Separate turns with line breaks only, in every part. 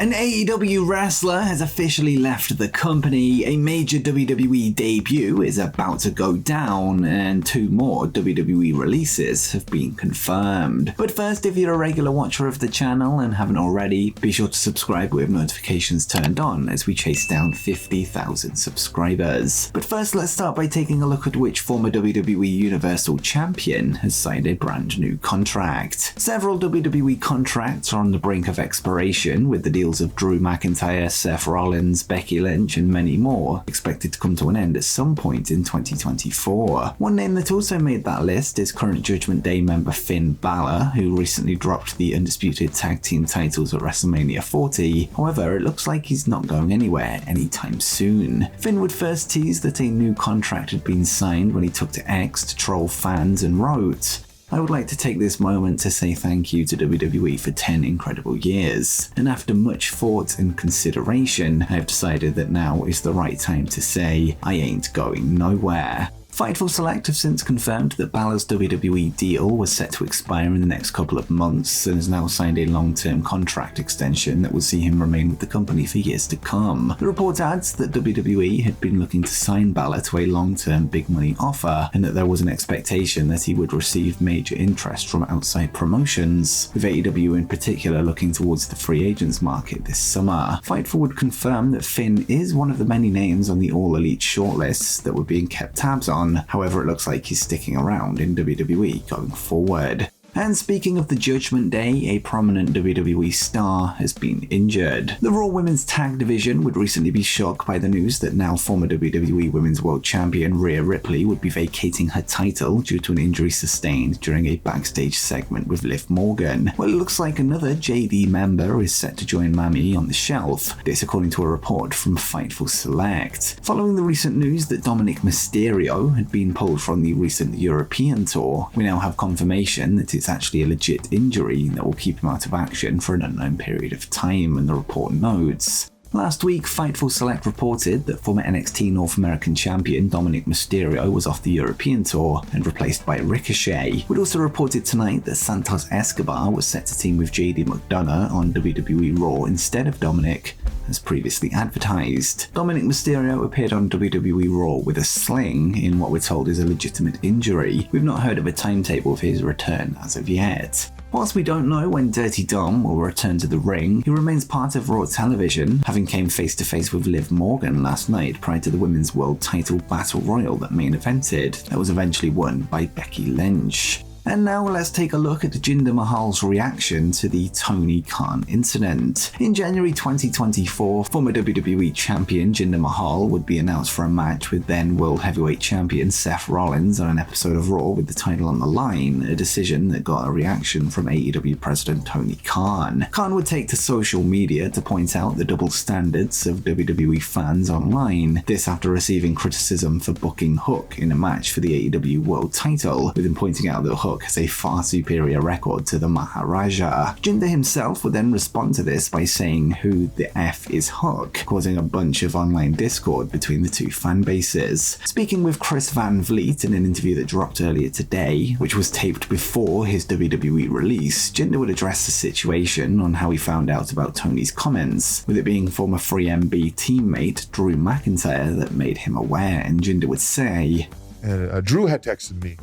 An AEW wrestler has officially left the company, a major WWE debut is about to go down, and 2 more WWE releases have been confirmed. But first, if you're a regular watcher of the channel and haven't already, be sure to subscribe with notifications turned on as we chase down 50,000 subscribers. But first, let's start by taking a look at which former WWE Universal Champion has signed a brand new contract. Several WWE contracts are on the brink of expiration, with the deals of Drew McIntyre, Seth Rollins, Becky Lynch, and many more expected to come to an end at some point in 2024. One name that also made that list is current Judgment Day member Finn Balor, who recently dropped the Undisputed Tag Team titles at WrestleMania 40. However, it looks like he's not going anywhere anytime soon. Finn would first tease that a new contract had been signed when he took to X to troll fans and wrote, "I would like to take this moment to say thank you to WWE for 10 incredible years, and after much thought and consideration, I have decided that now is the right time to say, I ain't going nowhere." Fightful Select have since confirmed that Balor's WWE deal was set to expire in the next couple of months and has now signed a long-term contract extension that will see him remain with the company for years to come. The report adds that WWE had been looking to sign Balor to a long-term big money offer, and that there was an expectation that he would receive major interest from outside promotions, with AEW in particular looking towards the free agents market this summer. Fightful would confirm that Finn is one of the many names on the All Elite shortlists that were being kept tabs on. However, it looks like he's sticking around in WWE going forward. And speaking of the Judgment Day, a prominent WWE star has been injured. The Raw Women's Tag Division would recently be shocked by the news that now former WWE Women's World Champion Rhea Ripley would be vacating her title due to an injury sustained during a backstage segment with Liv Morgan. Well, it looks like another JD member is set to join Mami on the shelf, this according to a report from Fightful Select. Following the recent news that Dominic Mysterio had been pulled from the recent European tour, we now have confirmation that it's actually a legit injury that will keep him out of action for an unknown period of time, and the report notes. Last week, Fightful Select reported that former NXT North American champion Dominic Mysterio was off the European tour and replaced by Ricochet. We'd also reported tonight that Santos Escobar was set to team with JD McDonough on WWE Raw instead of Dominic, as previously advertised. Dominic Mysterio appeared on WWE Raw with a sling in what we're told is a legitimate injury. We've not heard of a timetable for his return as of yet. Whilst we don't know when Dirty Dom will return to the ring, he remains part of Raw television, having came face to face with Liv Morgan last night prior to the Women's World Title Battle Royal that main evented, that was eventually won by Becky Lynch. And now let's take a look at Jinder Mahal's reaction to the Tony Khan incident. In January 2024, former WWE champion Jinder Mahal would be announced for a match with then World Heavyweight Champion Seth Rollins on an episode of Raw with the title on the line, a decision that got a reaction from AEW president Tony Khan. Khan would take to social media to point out the double standards of WWE fans online, this after receiving criticism for booking Hook in a match for the AEW World title, with him pointing out that Hook has a far superior record to the Maharaja. Jinder himself would then respond to this by saying who the F is Hook, causing a bunch of online discord between the two fan bases. Speaking with Chris Van Vliet in an interview that dropped earlier today, which was taped before his WWE release, Jinder would address the situation on how he found out about Tony's comments, with it being former 3MB teammate Drew McIntyre that made him aware, and Jinder would say,
Drew had texted me,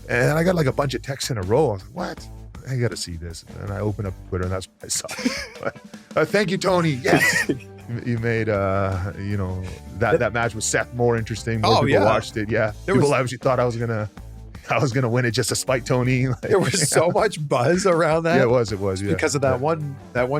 and I got like a bunch of texts in a row. I was like, what? I gotta see this. And I opened up Twitter and that's what I saw. Thank you, Tony. Yes. You made, that match with Seth more interesting. More people watched it. Yeah. People obviously thought I was gonna win it just to spite Tony.
There was so much buzz around that.
Yeah, it was. Yeah.
Because of that one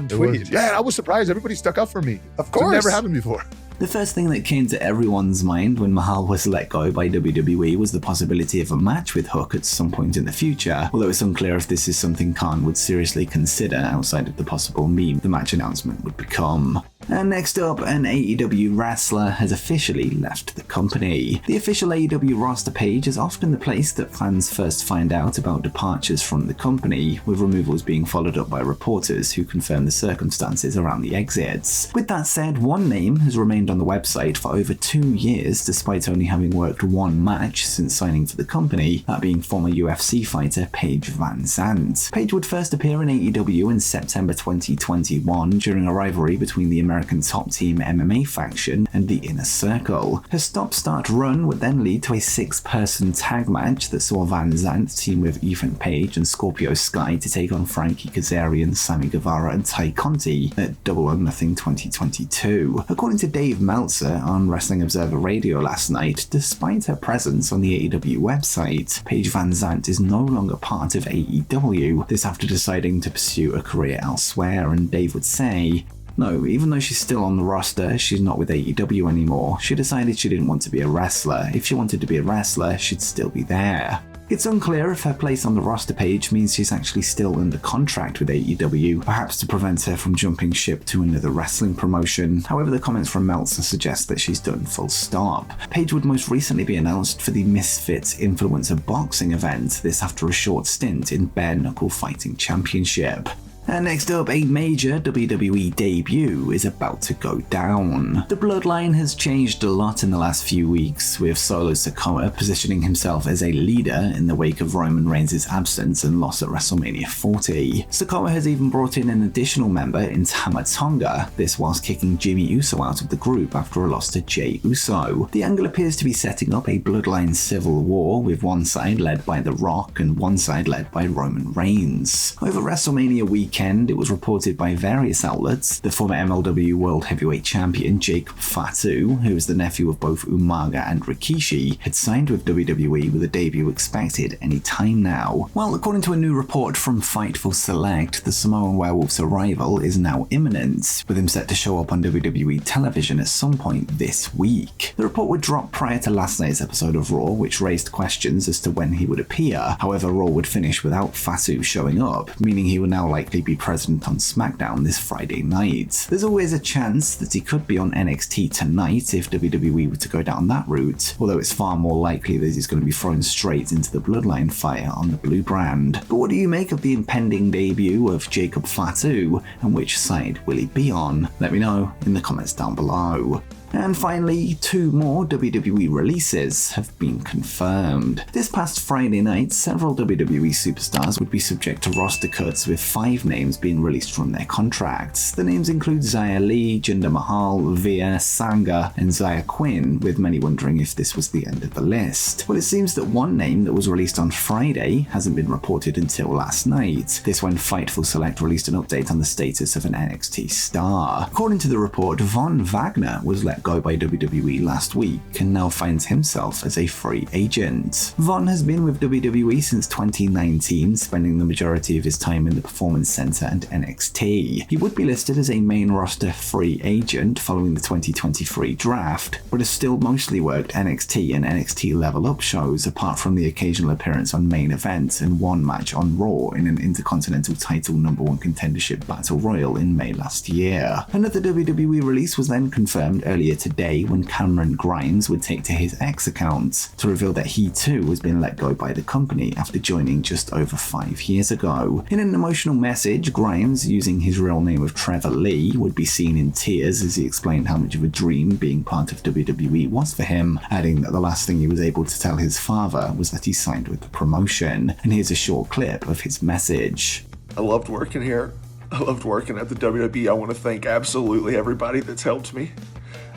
tweet.
Yeah, I was surprised. Everybody stuck up for me.
Of course.
It never happened before.
The first thing that came to everyone's mind when Mahal was let go by WWE was the possibility of a match with Hook at some point in the future, although it's unclear if this is something Khan would seriously consider outside of the possible meme the match announcement would become. And next up, an AEW wrestler has officially left the company. The official AEW roster page is often the place that fans first find out about departures from the company, with removals being followed up by reporters who confirm the circumstances around the exits. With that said, one name has remained on the website for over 2 years despite only having worked one match since signing for the company, that being former UFC fighter Paige Van Zandt. Paige would first appear in AEW in September 2021 during a rivalry between the American Top Team MMA faction and the Inner Circle. Her stop-start run would then lead to a 6-person tag match that saw Van Zandt team with Ethan Page and Scorpio Sky to take on Frankie Kazarian, Sammy Guevara and Ty Conti at Double or Nothing 2022. According to Dave Meltzer on Wrestling Observer Radio last night, despite her presence on the AEW website, Paige Van Zandt is no longer part of AEW, this after deciding to pursue a career elsewhere, and Dave would say, "No, even though she's still on the roster, she's not with AEW anymore. She decided she didn't want to be a wrestler. If she wanted to be a wrestler, she'd still be there." It's unclear if her place on the roster page means she's actually still under contract with AEW, perhaps to prevent her from jumping ship to another wrestling promotion. However, the comments from Meltzer suggest that she's done full stop. Paige would most recently be announced for the Misfits Influencer Boxing event, this after a short stint in Bare Knuckle Fighting Championship. And next up, a major WWE debut is about to go down. The bloodline has changed a lot in the last few weeks, with Solo Sikoa positioning himself as a leader in the wake of Roman Reigns' absence and loss at WrestleMania 40. Sikoa has even brought in an additional member in Tama Tonga, this whilst kicking Jimmy Uso out of the group after a loss to Jey Uso. The angle appears to be setting up a bloodline civil war, with one side led by The Rock and one side led by Roman Reigns. Over WrestleMania weekend, it was reported by various outlets the former MLW World Heavyweight Champion Jacob Fatu, who is the nephew of both Umaga and Rikishi, had signed with WWE with a debut expected any time now. Well, according to a new report from Fightful Select, the Samoan Werewolf's arrival is now imminent, with him set to show up on WWE television at some point this week. The report would drop prior to last night's episode of Raw, which raised questions as to when he would appear. However, Raw would finish without Fatu showing up, meaning he would now likely be present on SmackDown this Friday night. There's always a chance that he could be on NXT tonight if WWE were to go down that route, although it's far more likely that he's going to be thrown straight into the Bloodline fire on the Blue brand. But what do you make of the impending debut of Jacob Fatu, and which side will he be on? Let me know in the comments down below. And finally, 2 more WWE releases have been confirmed. This past Friday night, several WWE superstars would be subject to roster cuts, with 5 names being released from their contracts. The names include Xia Li, Jinder Mahal, Veer, Sangha, and Xia Quinn, with many wondering if this was the end of the list. Well, it seems that one name that was released on Friday hasn't been reported until last night. This when Fightful Select released an update on the status of an NXT star. According to the report, Von Wagner was let go by WWE last week and now finds himself as a free agent. Von has been with WWE since 2019, spending the majority of his time in the Performance Center and NXT. He would be listed as a main roster free agent following the 2023 draft, but has still mostly worked NXT and NXT Level Up shows, apart from the occasional appearance on main events and one match on Raw in an Intercontinental title #1 contendership battle royal in May last year. Another WWE release was then confirmed earlier today when Cameron Grimes would take to his X account to reveal that he too has been let go by the company after joining just over 5 years ago. In an emotional message, Grimes, using his real name of Trevor Lee, would be seen in tears as he explained how much of a dream being part of WWE was for him, adding that the last thing he was able to tell his father was that he signed with the promotion. And here's a short clip of his message.
I loved working here. I loved working at the WWE. I want to thank absolutely everybody that's helped me.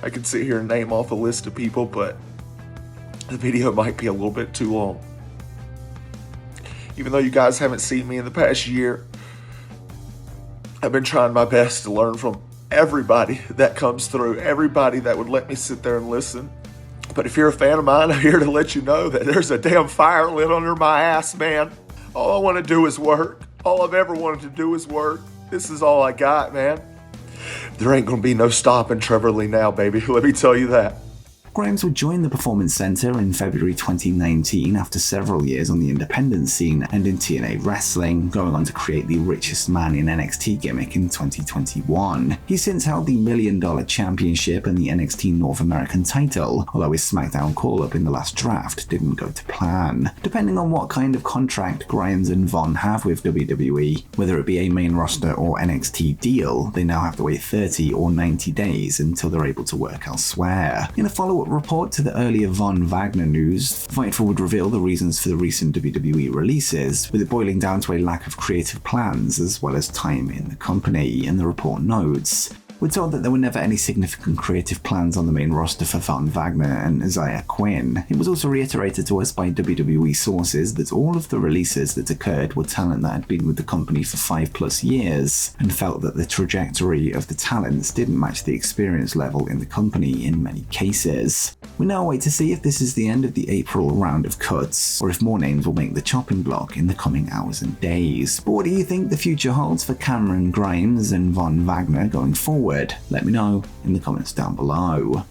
I could sit here and name off a list of people, but the video might be a little bit too long. Even though you guys haven't seen me in the past year, I've been trying my best to learn from everybody that comes through, everybody that would let me sit there and listen. But if you're a fan of mine, I'm here to let you know that there's a damn fire lit under my ass, man. All I want to do is work. All I've ever wanted to do is work. This is all I got, man. There ain't gonna be no stopping Trevor Lee now, baby. Let me tell you that.
Grimes would join the Performance Center in February 2019 after several years on the independent scene and in TNA Wrestling, going on to create the richest man in NXT gimmick in 2021. He's since held the $1 Million Championship and the NXT North American title, although his SmackDown call-up in the last draft didn't go to plan. Depending on what kind of contract Grimes and Von have with WWE, whether it be a main roster or NXT deal, they now have to wait 30 or 90 days until they're able to work elsewhere. In a follow-up report to the earlier Von Wagner news, Fightful would reveal the reasons for the recent WWE releases, with it boiling down to a lack of creative plans as well as time in the company, and the report notes, "We're told that there were never any significant creative plans on the main roster for Von Wagner and Isaiah Quinn. It was also reiterated to us by WWE sources that all of the releases that occurred were talent that had been with the company for 5+ years, and felt that the trajectory of the talents didn't match the experience level in the company in many cases. We now wait to see if this is the end of the April round of cuts, or if more names will make the chopping block in the coming hours and days. But what do you think the future holds for Cameron Grimes and Von Wagner going forward? Let me know in the comments down below.